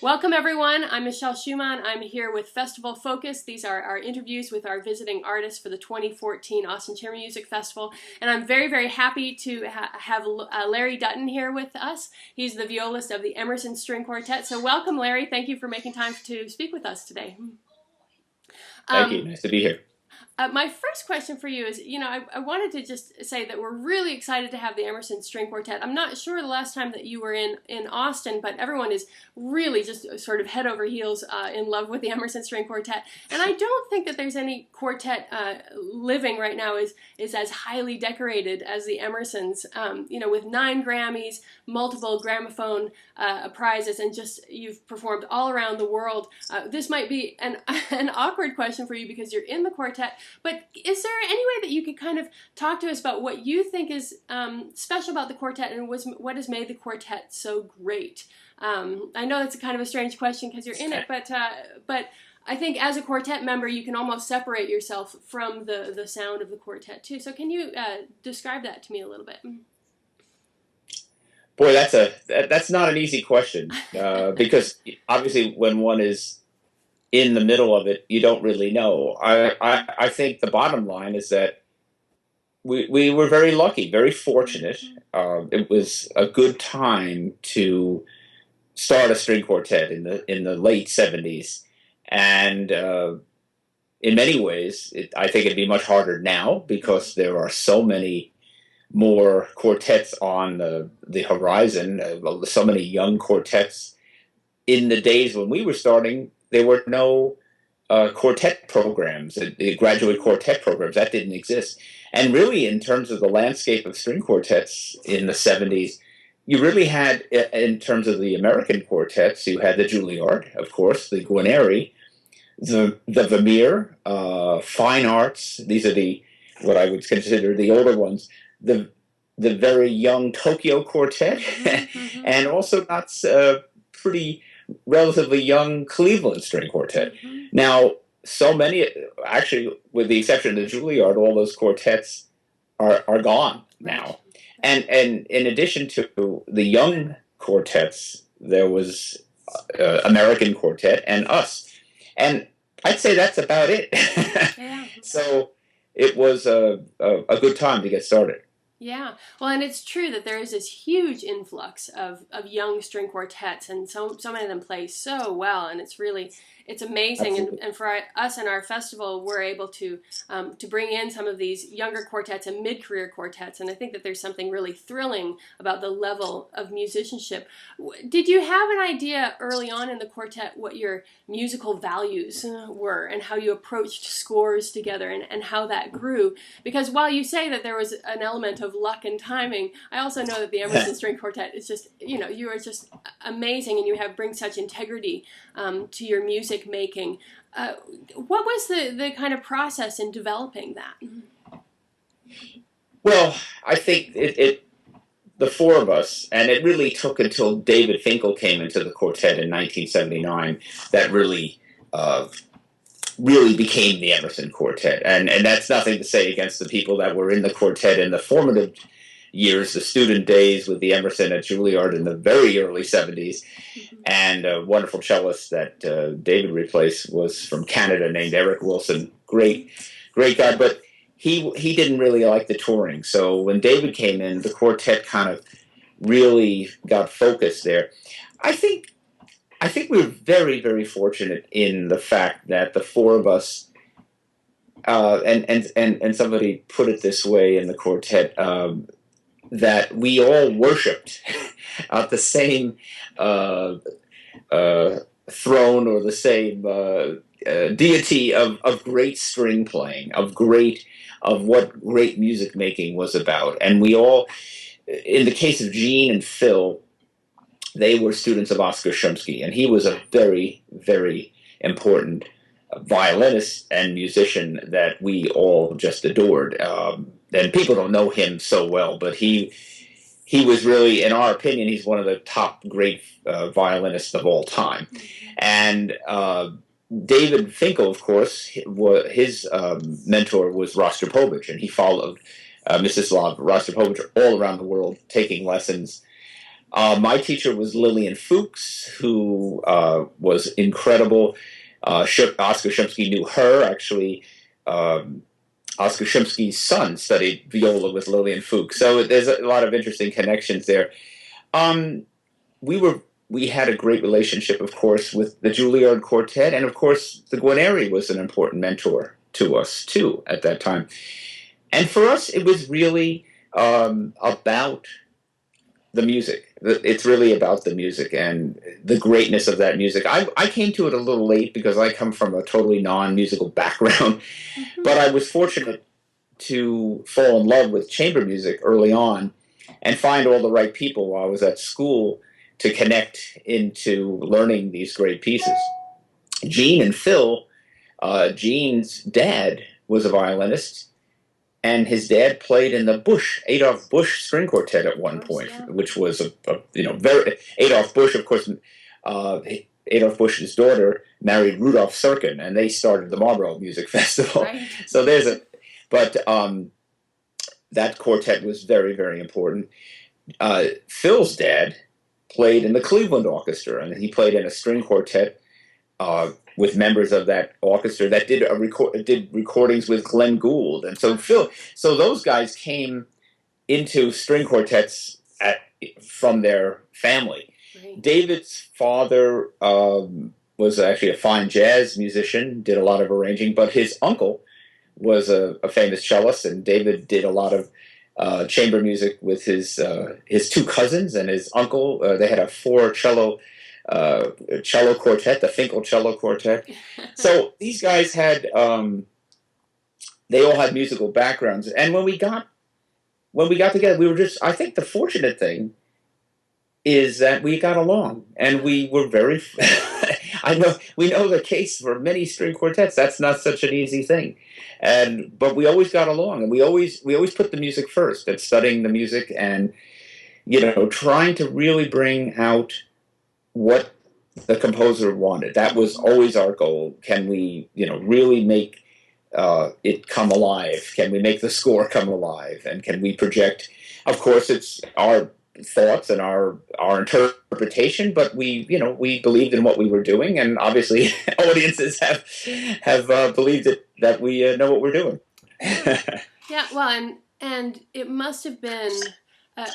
Welcome everyone, I'm Michelle Schumann. I'm here with Festival Focus. These are our interviews with our visiting artists for the 2014 Austin Chamber Music Festival. And I'm very, very happy to have Larry Dutton here with us. He's the violist of the Emerson String Quartet. So welcome Larry, thank you for making time to speak with us today. Thank you, nice to be here. My first question for you is, I wanted to just say that we're really excited to have the Emerson String Quartet. I'm not sure the last time that you were in Austin, but everyone is really just sort of head over heels in love with the Emerson String Quartet. And I don't think that there's any quartet living right now is as highly decorated as the Emersons, with 9 Grammys, multiple gramophone prizes, and just you've performed all around the world. This might be an awkward question for you because you're in the quartet. But is there any way that you could kind of talk to us about what you think is special about the quartet and what has made the quartet so great? I know that's kind of a strange question because you're in it, but I think as a quartet member, you can almost separate yourself from the sound of the quartet too. So can you describe that to me a little bit? Boy, that's not an easy question because obviously when one is in the middle of it, you don't really know. I think the bottom line is that we were very lucky, very fortunate. It was a good time to start a string quartet in the late 70s, and in many ways, I think it'd be much harder now because there are so many more quartets on the horizon. So many young quartets. In the days when we were starting, there were no quartet programs, graduate quartet programs. That didn't exist. And really, in terms of the landscape of string quartets in the 70s, you really had, in terms of the American quartets, you had the Juilliard, of course, the Guarneri, the Vermeer, Fine Arts. These are what I would consider the older ones. The very young Tokyo Quartet, and also not pretty relatively young Cleveland String Quartet. Now, so many, actually, with the exception of the Juilliard, all those quartets are gone now. And in addition to the young quartets, there was American Quartet and us. And I'd say that's about it. Yeah. So it was a good time to get started. Yeah, well, and it's true that there is this huge influx of young string quartets, and so many of them play so well, and it's amazing. And for us and our festival, we're able to bring in some of these younger quartets and mid-career quartets, and I think that there's something really thrilling about the level of musicianship. Did you have an idea early on in the quartet what your musical values were and how you approached scores together and how that grew? Because while you say that there was an element of luck and timing, I also know that the Emerson String Quartet is just, you are just amazing, and you bring such integrity to your music making. What was the kind of process in developing that? Well, I think the four of us, and it really took until David Finkel came into the quartet in 1979 that really became the Emerson Quartet. And that's nothing to say against the people that were in the quartet in the formative years, the student days with the Emerson at Juilliard in the very early 70s. And a wonderful cellist that David replaced was from Canada named Eric Wilson. Great guy, but he didn't really like the touring. So when David came in, the quartet kind of really got focused there. I think we were very, very fortunate in the fact that the four of us, and somebody put it this way in the quartet, that we all worshipped at the same throne or the same deity of great string playing, of what great music making was about. And we all, in the case of Gene and Phil, they were students of Oskar Shumsky, and he was a very, very important violinist and musician that we all just adored. And people don't know him so well, but he was really, in our opinion, he's one of the top great violinists of all time. And David Finkel, of course, his mentor was Rostropovich, and he followed Mstislav Rostropovich all around the world, taking lessons. My teacher was Lillian Fuchs, who was incredible. Oscar Shumsky knew her. Actually, Oscar Shumsky's son studied viola with Lillian Fuchs. So there's a lot of interesting connections there. Um, we had a great relationship, of course, with the Juilliard Quartet, and of course, the Guarneri was an important mentor to us too at that time. And for us, it was really about the music. It's really about the music and the greatness of that music. I came to it a little late because I come from a totally non-musical background, but I was fortunate to fall in love with chamber music early on and find all the right people while I was at school to connect into learning these great pieces. Gene and Phil, Gene's dad was a violinist, and his dad played in the Adolph Busch string quartet at one point, yeah. Which was very Adolph Busch, of course. Adolph Busch's daughter married Rudolf Serkin, and they started the Marlboro Music Festival. Right. So that quartet was very, very important. Phil's dad played in the Cleveland Orchestra, and he played in a string quartet with members of that orchestra that did recordings with Glenn Gould, and so those guys came into string quartets from their family. Right. David's father was actually a fine jazz musician, did a lot of arranging, but his uncle was a famous cellist, and David did a lot of chamber music with his two cousins and his uncle. They had a 4-cello quartet, the Finkel cello quartet. So these guys had they all had musical backgrounds, and when we got together, we were just, I think the fortunate thing is that we got along, and we were very we know the case for many string quartets. That's not such an easy thing, but we always got along, and we always put the music first, and studying the music, and trying to really bring out what the composer wanted. That was always our goal. Can we, really make it come alive? Can we make the score come alive? And can we project? Of course, it's our thoughts and our interpretation, but we believed in what we were doing, and obviously audiences have believed that we know what we're doing. Yeah, well, and it must have been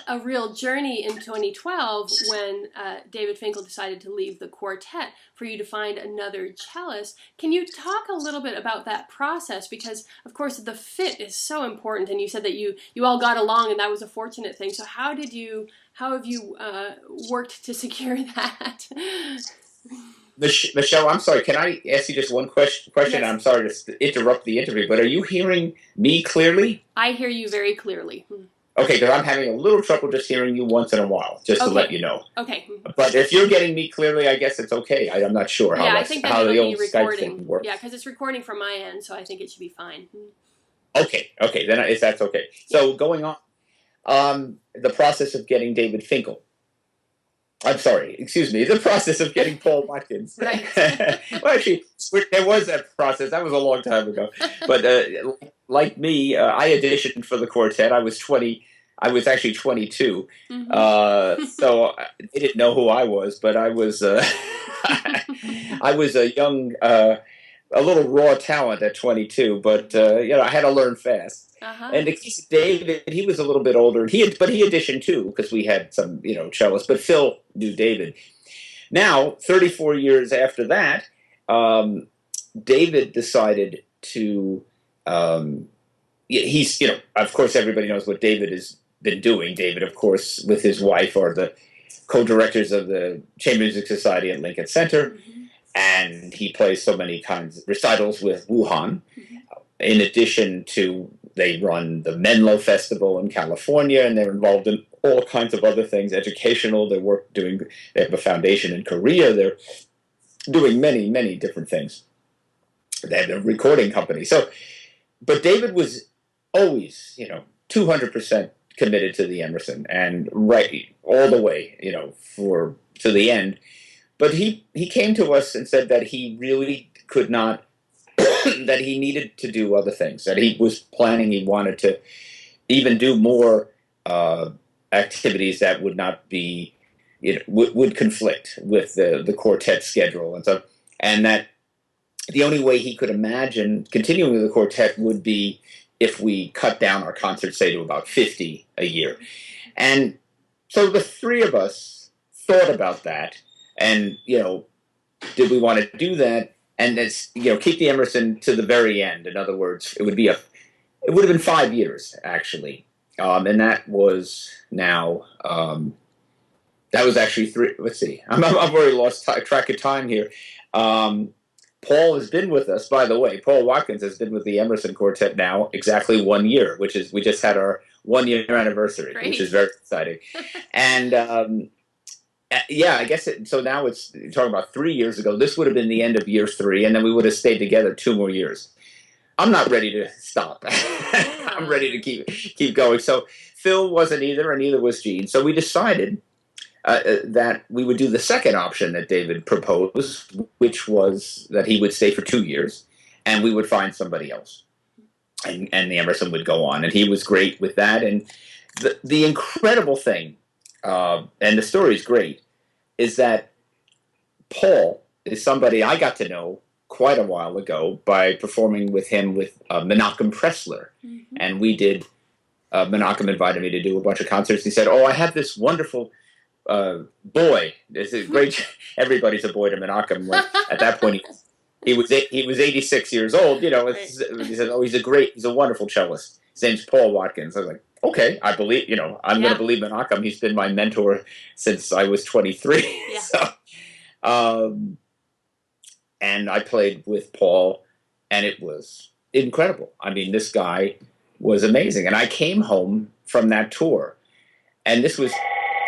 a real journey in 2012 when David Finkel decided to leave the quartet for you to find another cellist. Can you talk a little bit about that process? Because, of course, the fit is so important, and you said that you all got along, and that was a fortunate thing. So how have you worked to secure that? Michelle, I'm sorry, can I ask you just one question? Yes. I'm sorry to interrupt the interview, but are you hearing me clearly? I hear you very clearly. Okay, because I'm having a little trouble just hearing you once in a while, just to let you know. Okay. But if you're getting me clearly, I guess it's okay. I'm not sure how I think how the old recording. Skype thing works. Yeah, because it's recording from my end, so I think it should be fine. Okay, then if that's okay. So going on, the process of getting David Finkel. I'm sorry, excuse me, the process of getting Paul Watkins. Right. Well, actually, there was that process. That was a long time ago. But like me, I auditioned for the quartet. I was actually 22. Mm-hmm. So they didn't know who I was, but I was I was a young, a little raw talent at 22. But I had to learn fast. Uh-huh. And the case of David, he was a little bit older. But he auditioned too, because we had some, cellists. But Phil knew David. Now, 34 years after that, David decided to. He's, of course, everybody knows what David has been doing. David, of course, with his wife, are the co-directors of the Chamber Music Society at Lincoln Center, mm-hmm. and he plays so many kinds of recitals with Wuhan. Mm-hmm. In addition to, they run the Menlo Festival in California, and they're involved in all kinds of other things, educational. They have a foundation in Korea. They're doing many, many different things. They have a recording company. But David was always, 200% committed to the Emerson, and right all the way, to the end. But he came to us and said that he really could not. That he needed to do other things, that he was planning, he wanted to even do more activities that would not be would conflict with the quartet schedule and so, and that the only way he could imagine continuing with the quartet would be if we cut down our concerts, say, to about 50 a year. And so the three of us thought about that, and did we want to do that? And it's keep the Emerson to the very end. In other words, it would have been 5 years actually, and that was now. That was actually three. Let's see. I've already lost track of time here. Paul has been with us, by the way. Paul Watkins has been with the Emerson Quartet now exactly 1 year, which is we just had our 1 year anniversary, Great. Which is very exciting. And I guess so. Now you're talking about 3 years ago. This would have been the end of year 3, and then we would have stayed together 2 more years. I'm not ready to stop. I'm ready to keep going. So Phil wasn't either, and neither was Gene. So we decided that we would do the second option that David proposed, which was that he would stay for 2 years, and we would find somebody else, and the Emerson would go on. And he was great with that. And the incredible thing, and the story is great, is that Paul is somebody I got to know quite a while ago by performing with him with Menachem Pressler, and we did. Menachem invited me to do a bunch of concerts. He said, "Oh, I have this wonderful." Boy, it's a great. Everybody's a boy to Menachem. Like, at that point, he was 86 years old. He said, "Oh, he's a wonderful cellist. His name's Paul Watkins." I was like, "Okay, I believe. I'm going to believe Menachem. He's been my mentor since I was 23." Yeah. So, and I played with Paul, and it was incredible. I mean, this guy was amazing. And I came home from that tour, and this was.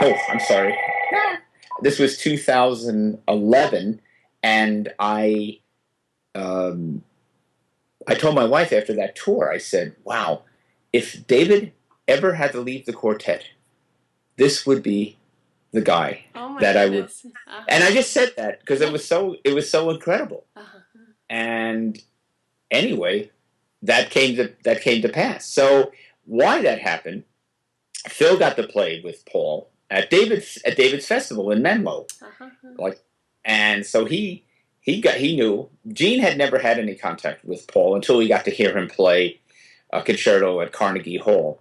Oh, I'm sorry. This was 2011, and I told my wife after that tour, I said, "Wow, if David ever had to leave the quartet, this would be the guy that I would." Uh-huh. And I just said that because it was so incredible. Uh-huh. And anyway, that came to pass. So why that happened? Phil got to play with Paul at David's festival in Menlo, and so he knew. Gene had never had any contact with Paul until he got to hear him play a concerto at Carnegie Hall,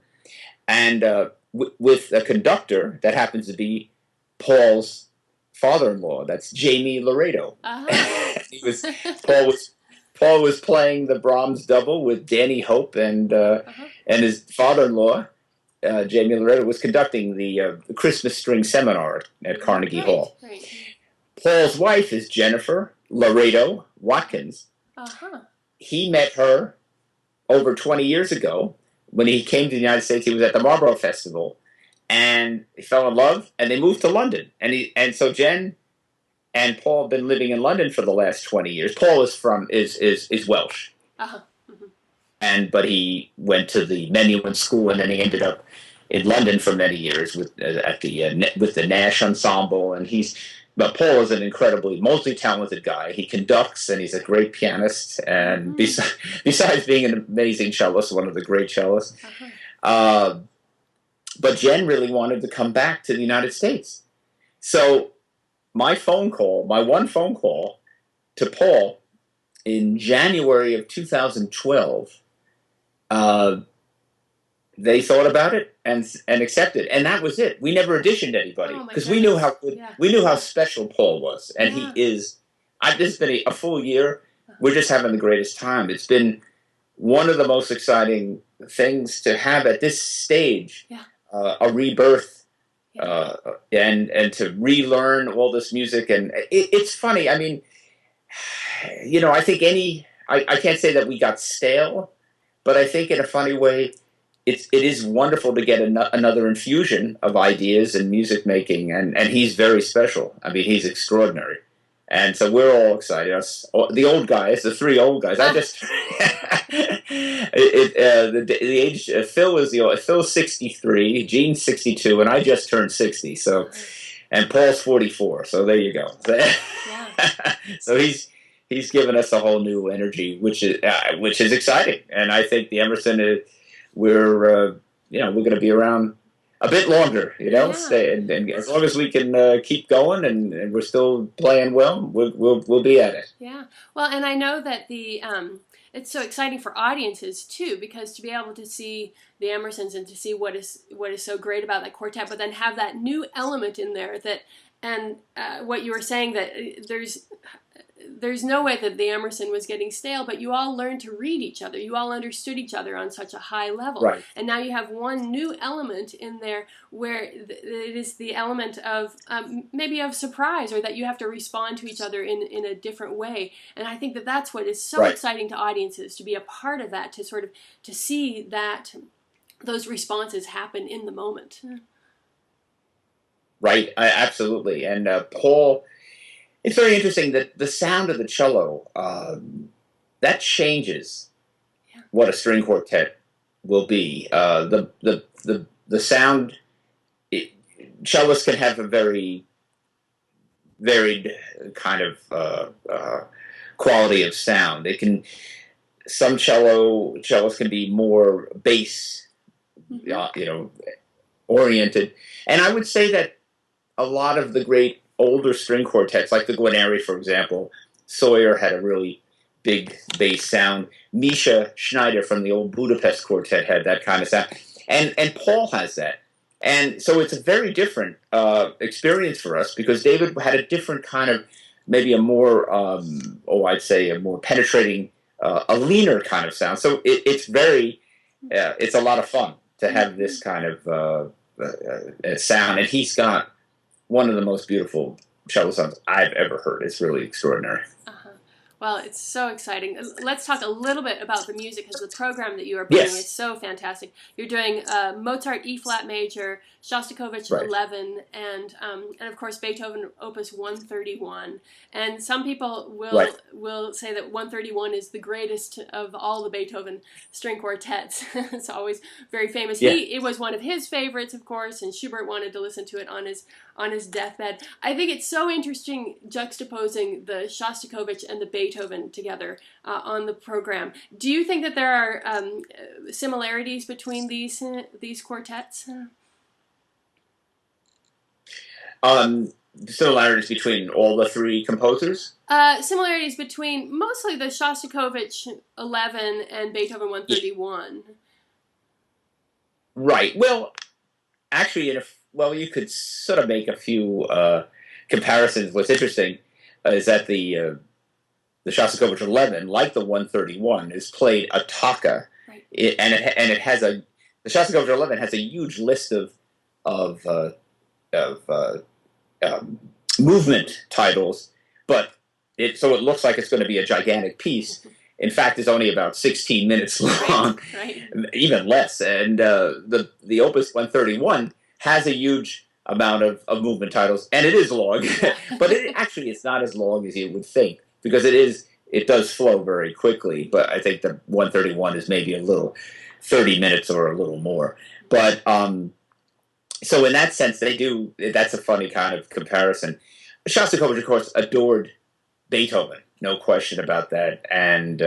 and with a conductor that happens to be Paul's father-in-law. That's Jamie Laredo. Paul was playing the Brahms double with Danny Hope and his father-in-law. Jamie Laredo was conducting the Christmas String Seminar at Carnegie Hall. Right. Paul's wife is Jennifer Laredo Watkins. He met her over 20 years ago when he came to the United States. He was at the Marlborough Festival, and he fell in love, and they moved to London. And so Jen and Paul have been living in London for the last 20 years. Paul is Welsh. But he went to the Menuhin School, and then he ended up in London for many years with the Nash Ensemble. And but Paul is an incredibly multi-talented guy. He conducts, and he's a great pianist. And besides being an amazing cellist, one of the great cellists. But Jen really wanted to come back to the United States. So my one phone call to Paul in January of 2012. They thought about it and accepted, and that was it. We never auditioned anybody because we knew how special Paul was, and he is. This has been a full year. We're just having the greatest time. It's been one of the most exciting things to have at this stage, a rebirth, and to relearn all this music. And it's funny. I mean, I think I can't say that we got stale. But I think in a funny way, it is wonderful to get another infusion of ideas and music making, and he's very special. I mean, he's extraordinary, and so we're all excited. The old guys, the three old guys. I just the age. Phil's 63, Gene's 62, and I just turned 60. So, and Paul's 44. So there you go. So he's given us a whole new energy, which is exciting, and I think the Emerson we're going to be around a bit longer, Yeah. stay, and as long as we can keep going and we're still playing well, we'll be at it. Yeah. Well, and I know that the it's so exciting for audiences too, because to be able to see the Emersons and to see what is so great about that quartet, but then have that new element in there that, and what you were saying, that there's no way that the Emerson was getting stale, but you all learned to read each other. You all understood each other on such a high level. Right. And now you have one new element in there where it is the element of maybe of surprise, or that you have to respond to each other in a different way. And I think that that's what is so Right. exciting to audiences, to be a part of that, to sort of to see that those responses happen in the moment. Right. Absolutely. And Paul, it's very interesting that the sound of the cello that changes Yeah. what a string quartet will be. The sound, cellists can have a very varied kind of quality of sound. It can some cellists can be more bass, oriented, and I would say that a lot of the great older string quartets, like the Guarneri, for example, Sawyer had a really big bass sound. Misha Schneider from the old Budapest quartet had that kind of sound, and Paul has that. And so it's a very different experience for us, because David had a different kind of, maybe a more, I'd say a more penetrating, a leaner kind of sound. So it's a lot of fun to have this kind of sound. And he's got one of the most beautiful cello sounds I've ever heard. It's really extraordinary. Uh-huh. Well, it's so exciting. Let's talk a little bit about the music, because the program that you are bringing is so fantastic. You're doing Mozart E-flat major, Shostakovich 11, and of course Beethoven Opus 131. And some people will say that 131 is the greatest of all the Beethoven string quartets. It's always very famous. Yeah. It was one of his favorites, of course, and Schubert wanted to listen to it on his deathbed. I think it's so interesting juxtaposing the Shostakovich and the Beethoven together on the program. Do you think that there are similarities between these quartets? Similarities between all the three composers? Similarities between mostly the Shostakovich 11 and Beethoven 131. Right. Well, actually, you could sort of make a few comparisons. What's interesting is that the Shostakovich 11, like the 131, is played a tocca, right. It has the Shostakovich 11 has a huge list of movement titles, but it looks like it's going to be a gigantic piece. In fact, it's only about 16 minutes long, right. Even less. And the Opus 131 has a huge amount of movement titles, and it is long, but it's not as long as you would think, because it does flow very quickly. But I think the 131 is maybe 30 minutes or a little more. But so in that sense, that's a funny kind of comparison. Shostakovich, of course, adored Beethoven, no question about that. And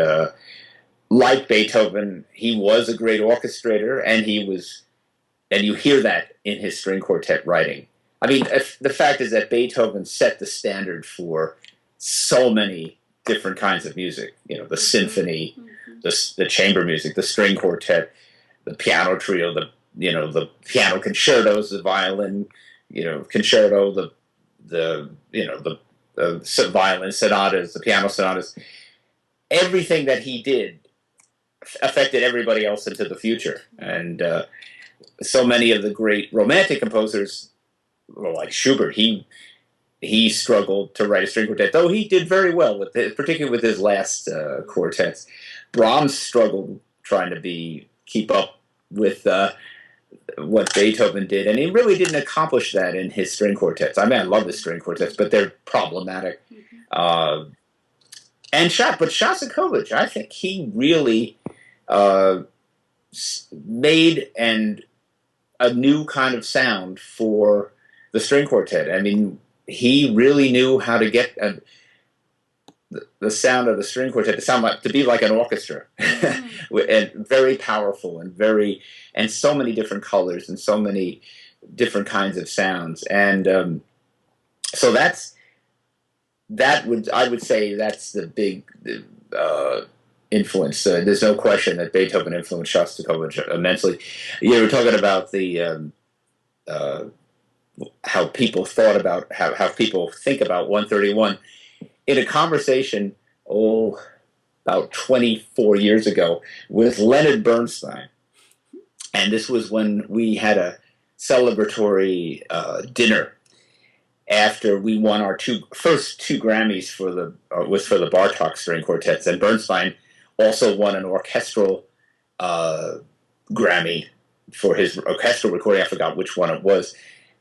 like Beethoven, he was a great orchestrator, and you hear that in his string quartet writing. I mean, the fact is that Beethoven set the standard for so many different kinds of music. The symphony, the chamber music, the string quartet, the piano trio, the piano concertos, the violin, concerto, the violin sonatas, the piano sonatas. Everything that he did affected everybody else into the future. And so many of the great romantic composers, like Schubert, he struggled to write a string quartet, though he did very well particularly with his last quartets. Brahms struggled trying to keep up with what Beethoven did, and he really didn't accomplish that in his string quartets. I mean, I love his string quartets, but they're problematic. But Shostakovich, I think he really made a new kind of sound for the string quartet. I mean, he really knew how to get the sound of the string quartet to be like an orchestra, and very powerful and so many different colors and so many different kinds of sounds. And so I would say that's the big influence. There's no question that Beethoven influenced Shostakovich immensely. You were talking about the how people thought about how people think about 131 in a conversation about 24 years ago with Leonard Bernstein, and this was when we had a celebratory dinner after we won our first two Grammys for the Bartok string quartets, and Bernstein also won an orchestral Grammy for his orchestral recording. I forgot which one it was,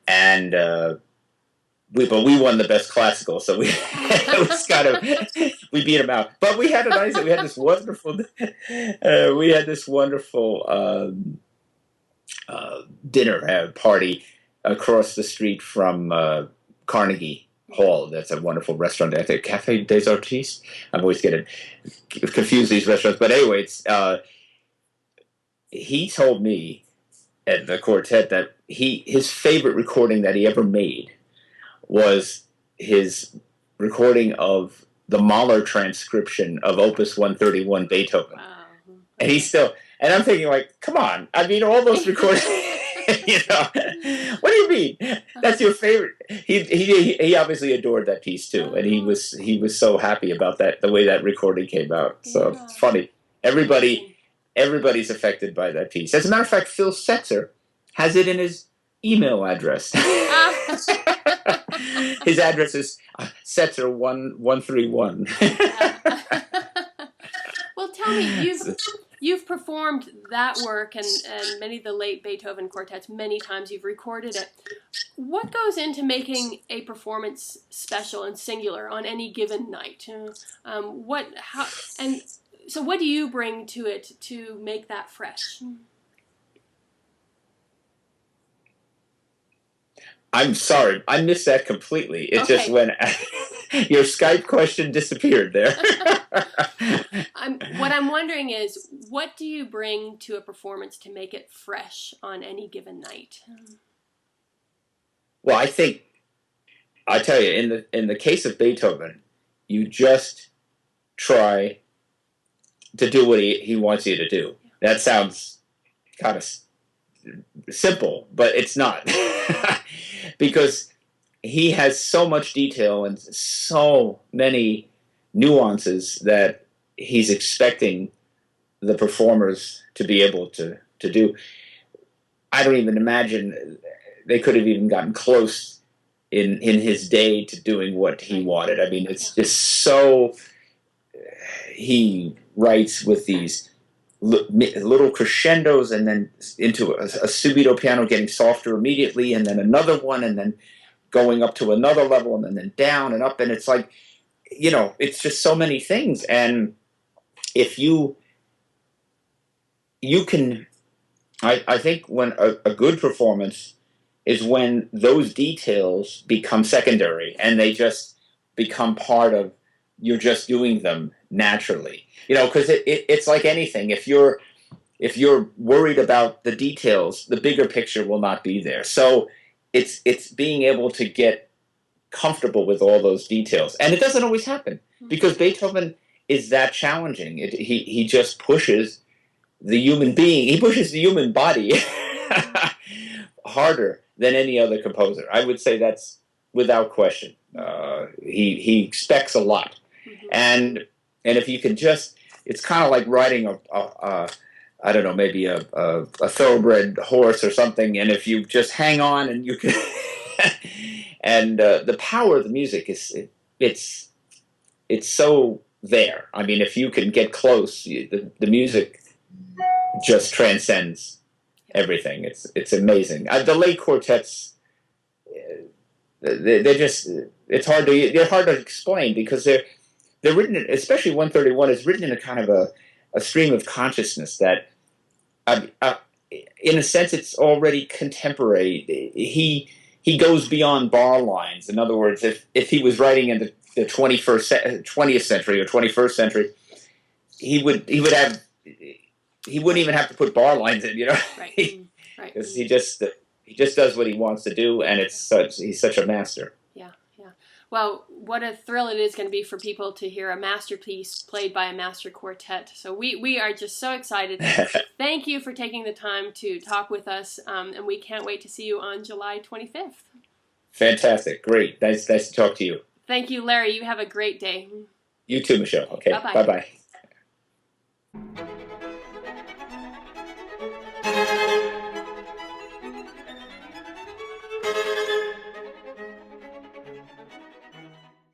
and we won the best classical, so it was kind of we beat him out. But we had this wonderful dinner party across the street from Carnegie Hall. That's a wonderful restaurant. I think Café des Artistes. I'm always getting confused these restaurants. But anyway, he told me at the quartet that his favorite recording that he ever made was his recording of the Mahler transcription of Opus 131 Beethoven. Wow. And I'm thinking, like, come on. I mean, all those recordings. What do you mean? That's your favorite? He obviously adored that piece too, and he was so happy about that, the way that recording came out. So it's funny. Everybody's affected by that piece. As a matter of fact, Phil Setzer has it in his email address. His address is Setzer1131. Well, tell me, you've performed that work and many of the late Beethoven quartets many times. You've recorded it. What goes into making a performance special and singular on any given night? So what do you bring to it to make that fresh? I'm sorry, I missed that completely. It's just when your Skype question disappeared there. What I'm wondering is, what do you bring to a performance to make it fresh on any given night? Well, I tell you, in the case of Beethoven, you just try to do what he wants you to do. That sounds kind of simple, but it's not. Because he has so much detail and so many nuances that he's expecting the performers to be able to do. I don't even imagine they could have even gotten close in his day to doing what he wanted. I mean, it's just so... He writes with these little crescendos and then into a subito piano getting softer immediately, and then another one, and then going up to another level, and then down and up, and it's like, it's just so many things. And if you can, I think when a good performance is when those details become secondary and they just become part of, you're just doing them naturally. Because it's like anything. If you're worried about the details, the bigger picture will not be there. So it's being able to get comfortable with all those details. And it doesn't always happen because Beethoven is that challenging. He just pushes the human being. He pushes the human body harder than any other composer. I would say that's without question. He expects a lot. And if you can just, it's kind of like riding I don't know, maybe a thoroughbred horse or something. And if you just hang on and you can, and the power of the music it's so there. I mean, if you can get close, the music just transcends everything. It's amazing. The late quartets, they're just, they're hard to explain because they're written, especially 131 is written in a kind of a stream of consciousness that, in a sense, it's already contemporary. He goes beyond bar lines. In other words, if he was writing in the the 20th century or 21st century, he would have he wouldn't even have to put bar lines in, Right. Right. because he just does what he wants to do, and he's such a master. Yeah. Yeah. Well, what a thrill it is going to be for people to hear a masterpiece played by a master quartet. So we are just so excited. Thank you for taking the time to talk with us, and we can't wait to see you on July 25th. Fantastic, great, nice to talk to you. Thank you, Larry. You have a great day. You too, Michelle. Okay, Bye-bye. bye bye.